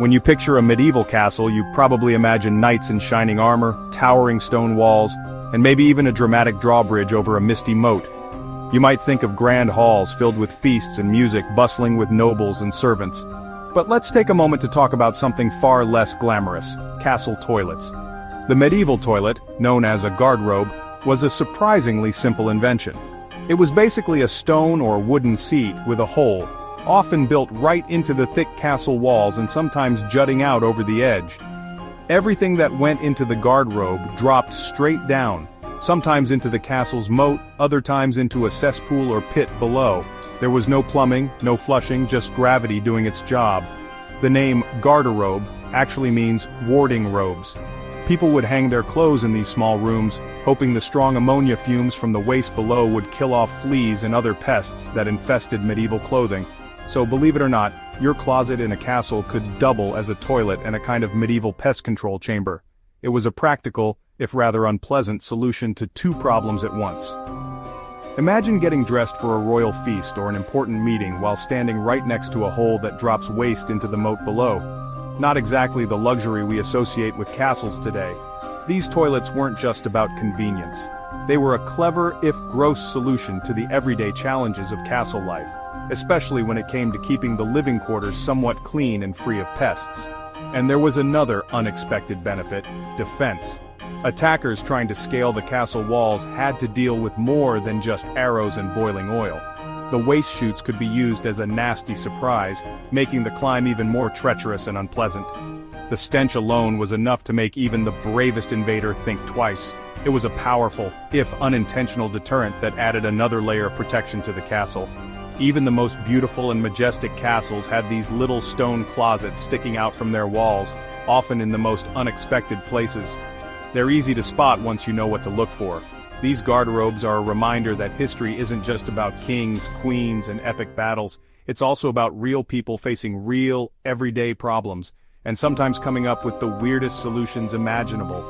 When you picture a medieval castle, you probably imagine knights in shining armor, towering stone walls, and maybe even a dramatic drawbridge over a misty moat. You might think of grand halls filled with feasts and music, bustling with nobles and servants. But let's take a moment to talk about something far less glamorous: castle toilets. The medieval toilet, known as a garderobe, was a surprisingly simple invention. It was basically a stone or wooden seat with a hole, often built right into the thick castle walls and sometimes jutting out over the edge. Everything that went into the garderobe dropped straight down, sometimes into the castle's moat, other times into a cesspool or pit below. There was no plumbing, no flushing, just gravity doing its job. The name garderobe actually means warding robes. People would hang their clothes in these small rooms, hoping the strong ammonia fumes from the waste below would kill off fleas and other pests that infested medieval clothing. So believe it or not, your closet in a castle could double as a toilet and a kind of medieval pest control chamber. It was a practical, if rather unpleasant, solution to two problems at once. Imagine getting dressed for a royal feast or an important meeting while standing right next to a hole that drops waste into the moat below. Not exactly the luxury we associate with castles today. These toilets weren't just about convenience. They were a clever, if gross, solution to the everyday challenges of castle life, especially when it came to keeping the living quarters somewhat clean and free of pests. And there was another unexpected benefit: defense. Attackers trying to scale the castle walls had to deal with more than just arrows and boiling oil. The waste chutes could be used as a nasty surprise, making the climb even more treacherous and unpleasant. The stench alone was enough to make even the bravest invader think twice. It was a powerful, if unintentional, deterrent that added another layer of protection to the castle. Even the most beautiful and majestic castles had these little stone closets sticking out from their walls, often in the most unexpected places. They're easy to spot once you know what to look for. These garderobes are a reminder that history isn't just about kings, queens, and epic battles. It's also about real people facing real, everyday problems, and sometimes coming up with the weirdest solutions imaginable.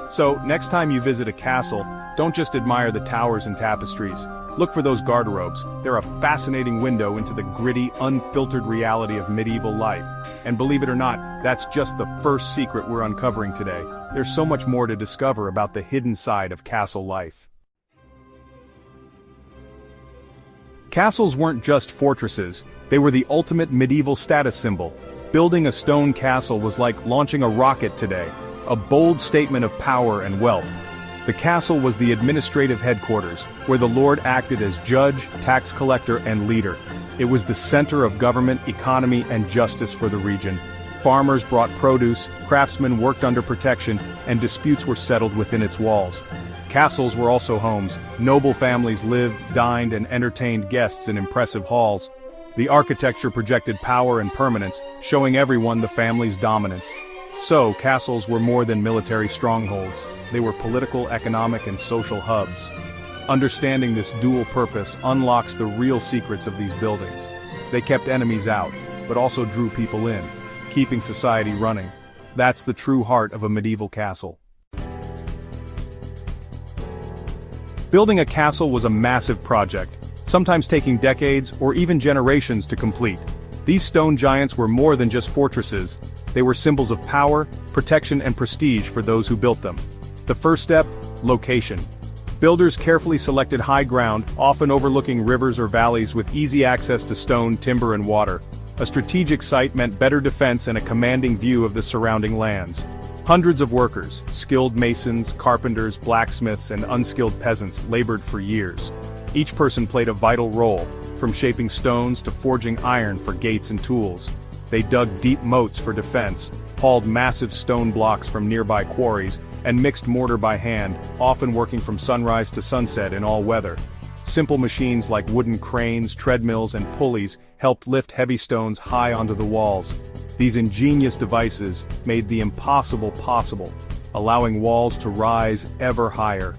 So, next time you visit a castle, don't just admire the towers and tapestries. Look for those garderobes. They're a fascinating window into the gritty, unfiltered reality of medieval life. And believe it or not, that's just the first secret we're uncovering today. There's so much more to discover about the hidden side of castle life. Castles weren't just fortresses, they were the ultimate medieval status symbol. Building a stone castle was like launching a rocket today, a bold statement of power and wealth. The castle was the administrative headquarters, where the lord acted as judge, tax collector, and leader. It was the center of government, economy, and justice for the region. Farmers brought produce, craftsmen worked under protection, and disputes were settled within its walls. Castles were also homes. Noble families lived, dined, and entertained guests in impressive halls. The architecture projected power and permanence, showing everyone the family's dominance. So, castles were more than military strongholds. They were political, economic, and social hubs. Understanding this dual purpose unlocks the real secrets of these buildings. They kept enemies out, but also drew people in, keeping society running. That's the true heart of a medieval castle. Building a castle was a massive project, sometimes taking decades or even generations to complete. These stone giants were more than just fortresses. They were symbols of power, protection, and prestige for those who built them. The first step: location. Builders carefully selected high ground, often overlooking rivers or valleys with easy access to stone, timber, and water. A strategic site meant better defense and a commanding view of the surrounding lands. Hundreds of workers, skilled masons, carpenters, blacksmiths, and unskilled peasants labored for years. Each person played a vital role, from shaping stones to forging iron for gates and tools. They dug deep moats for defense, hauled massive stone blocks from nearby quarries, and mixed mortar by hand, often working from sunrise to sunset in all weather. Simple machines like wooden cranes, treadmills, and pulleys helped lift heavy stones high onto the walls. These ingenious devices made the impossible possible, allowing walls to rise ever higher.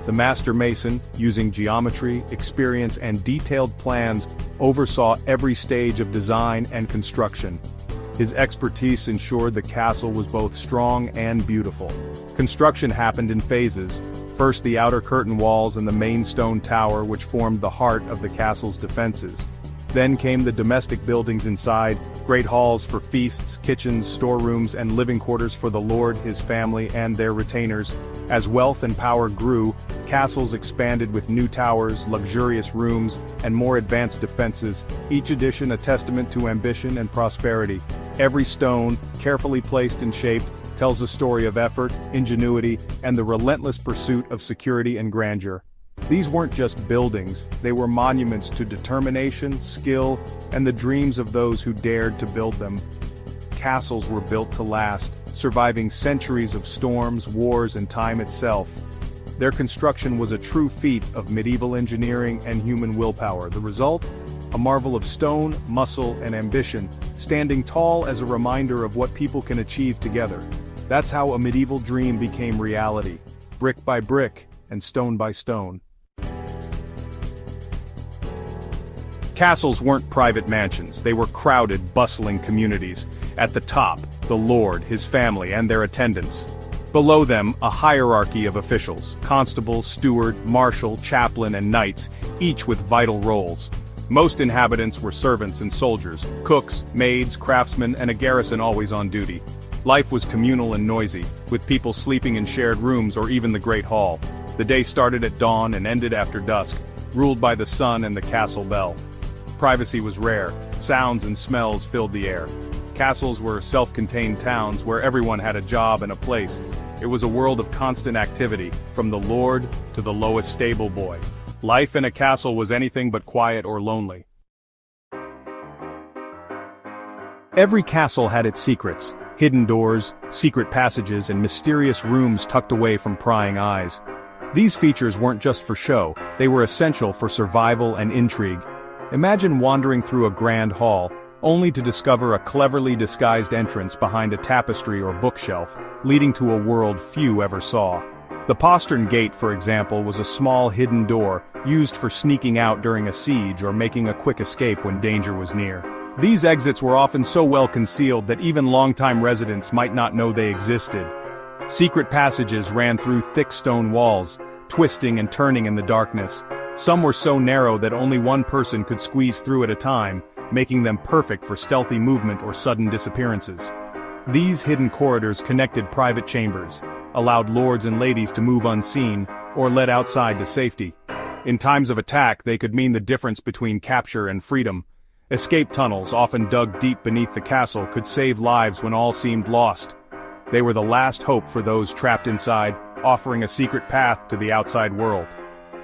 The master mason, using geometry, experience, and detailed plans, oversaw every stage of design and construction. His expertise ensured the castle was both strong and beautiful. Construction happened in phases. First, the outer curtain walls and the main stone tower, which formed the heart of the castle's defenses. Then came the domestic buildings inside, great halls for feasts, kitchens, storerooms, and living quarters for the lord, his family, and their retainers. As wealth and power grew, castles expanded with new towers, luxurious rooms, and more advanced defenses, each addition a testament to ambition and prosperity. Every stone, carefully placed and shaped, tells a story of effort, ingenuity, and the relentless pursuit of security and grandeur. These weren't just buildings, they were monuments to determination, skill, and the dreams of those who dared to build them. Castles were built to last, surviving centuries of storms, wars, and time itself. Their construction was a true feat of medieval engineering and human willpower. The result? A marvel of stone, muscle, and ambition, standing tall as a reminder of what people can achieve together. That's how a medieval dream became reality, brick by brick, and stone by stone. Castles weren't private mansions, they were crowded, bustling communities. At the top, the lord, his family, and their attendants. Below them, a hierarchy of officials, constable, steward, marshal, chaplain, and knights, each with vital roles. Most inhabitants were servants and soldiers, cooks, maids, craftsmen, and a garrison always on duty. Life was communal and noisy, with people sleeping in shared rooms or even the Great Hall. The day started at dawn and ended after dusk, ruled by the sun and the castle bell. Privacy was rare, sounds and smells filled the air. Castles were self-contained towns where everyone had a job and a place. It was a world of constant activity, from the lord to the lowest stable boy. Life in a castle was anything but quiet or lonely. Every castle had its secrets, hidden doors, secret passages, and mysterious rooms tucked away from prying eyes. These features weren't just for show, they were essential for survival and intrigue. Imagine wandering through a grand hall, only to discover a cleverly disguised entrance behind a tapestry or bookshelf, leading to a world few ever saw. The postern gate, for example, was a small hidden door, used for sneaking out during a siege or making a quick escape when danger was near. These exits were often so well concealed that even longtime residents might not know they existed. Secret passages ran through thick stone walls, twisting and turning in the darkness. Some were so narrow that only one person could squeeze through at a time, making them perfect for stealthy movement or sudden disappearances. These hidden corridors connected private chambers, allowed lords and ladies to move unseen, or led outside to safety. In times of attack, they could mean the difference between capture and freedom. Escape tunnels, often dug deep beneath the castle, could save lives when all seemed lost. They were the last hope for those trapped inside, offering a secret path to the outside world.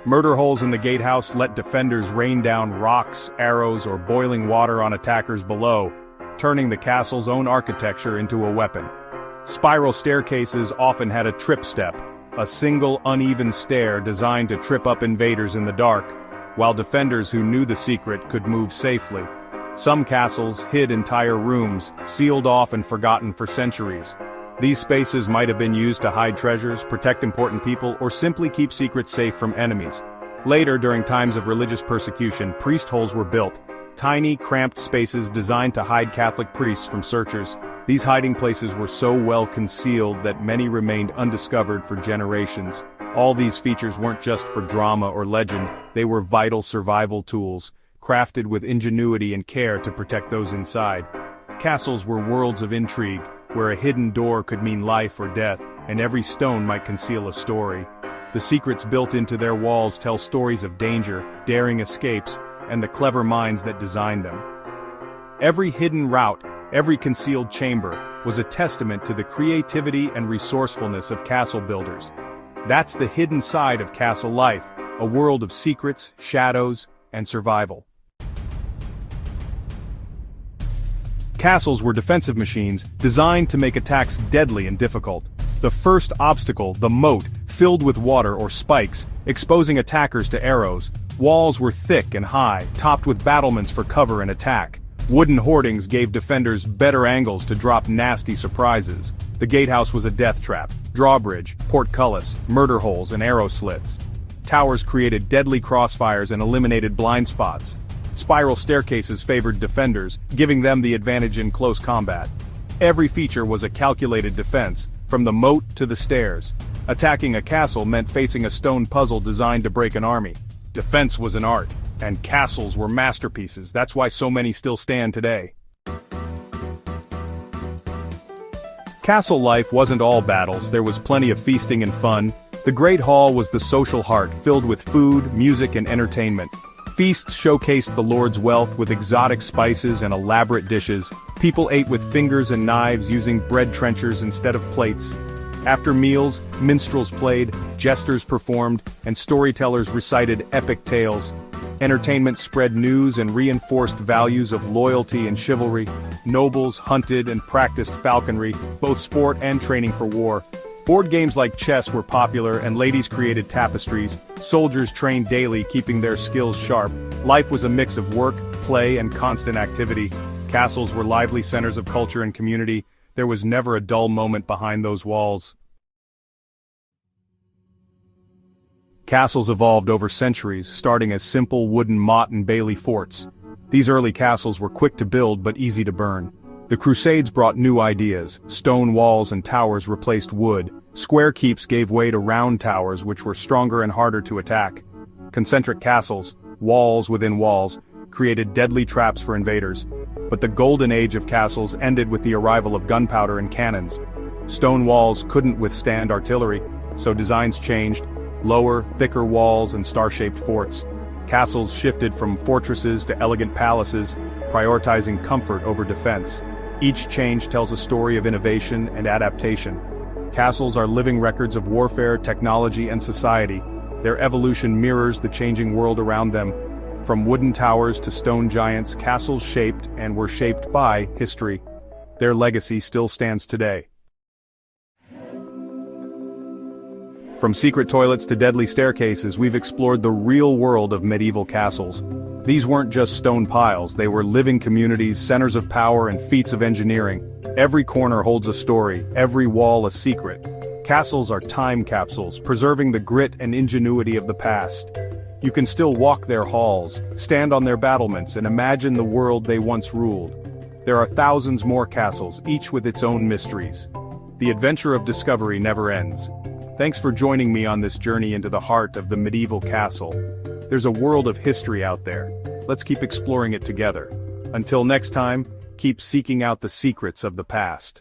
Murder holes in the gatehouse let defenders rain down rocks, arrows, or boiling water on attackers below, turning the castle's own architecture into a weapon. Spiral staircases often had a trip step, a single uneven stair designed to trip up invaders in the dark, while defenders who knew the secret could move safely. Some castles hid entire rooms, sealed off and forgotten for centuries. These spaces might have been used to hide treasures, protect important people, or simply keep secrets safe from enemies. Later, during times of religious persecution, priest holes were built, tiny, cramped spaces designed to hide Catholic priests from searchers. These hiding places were so well concealed that many remained undiscovered for generations. All these features weren't just for drama or legend, they were vital survival tools, crafted with ingenuity and care to protect those inside. Castles were worlds of intrigue, where a hidden door could mean life or death, and every stone might conceal a story. The secrets built into their walls tell stories of danger, daring escapes, and the clever minds that designed them. Every hidden route, every concealed chamber, was a testament to the creativity and resourcefulness of castle builders. That's the hidden side of castle life, a world of secrets, shadows, and survival. Castles were defensive machines designed to make attacks deadly and difficult. The first obstacle, the moat, filled with water or spikes, exposing attackers to arrows. Walls were thick and high, topped with battlements for cover and attack. Wooden hoardings gave defenders better angles to drop nasty surprises. The gatehouse was a death trap, drawbridge, portcullis, murder holes, and arrow slits. Towers created deadly crossfires and eliminated blind spots. Spiral staircases favored defenders, giving them the advantage in close combat. Every feature was a calculated defense, from the moat to the stairs. Attacking a castle meant facing a stone puzzle designed to break an army. Defense was an art, And castles were masterpieces, that's why so many still stand today. Castle life wasn't all battles, there was plenty of feasting and fun. The Great Hall was the social heart, filled with food, music and entertainment. Feasts showcased the lord's wealth with exotic spices and elaborate dishes. People ate with fingers and knives using bread trenchers instead of plates. After meals, minstrels played, jesters performed, and storytellers recited epic tales. Entertainment spread news and reinforced values of loyalty and chivalry. Nobles hunted and practiced falconry, both sport and training for war. Board games like chess were popular and ladies created tapestries. Soldiers trained daily, keeping their skills sharp. Life was a mix of work, play, and constant activity. Castles were lively centers of culture and community. There was never a dull moment behind those walls. Castles evolved over centuries, starting as simple wooden motte and bailey forts. These early castles were quick to build but easy to burn. The Crusades brought new ideas. Stone walls and towers replaced wood. Square keeps gave way to round towers which were stronger and harder to attack. Concentric castles, walls within walls, created deadly traps for invaders. But the golden age of castles ended with the arrival of gunpowder and cannons. Stone walls couldn't withstand artillery, so designs changed. Lower, thicker walls and star-shaped forts. Castles shifted from fortresses to elegant palaces, prioritizing comfort over defense. Each change tells a story of innovation and adaptation. Castles are living records of warfare, technology, and society. Their evolution mirrors the changing world around them. From wooden towers to stone giants, castles shaped and were shaped by history. Their legacy still stands today. From secret toilets to deadly staircases, we've explored the real world of medieval castles. These weren't just stone piles, they were living communities, centers of power and feats of engineering. Every corner holds a story, every wall a secret. Castles are time capsules, preserving the grit and ingenuity of the past. You can still walk their halls, stand on their battlements, and imagine the world they once ruled. There are thousands more castles, each with its own mysteries. The adventure of discovery never ends. Thanks for joining me on this journey into the heart of the medieval castle. There's a world of history out there. Let's keep exploring it together. Until next time, keep seeking out the secrets of the past.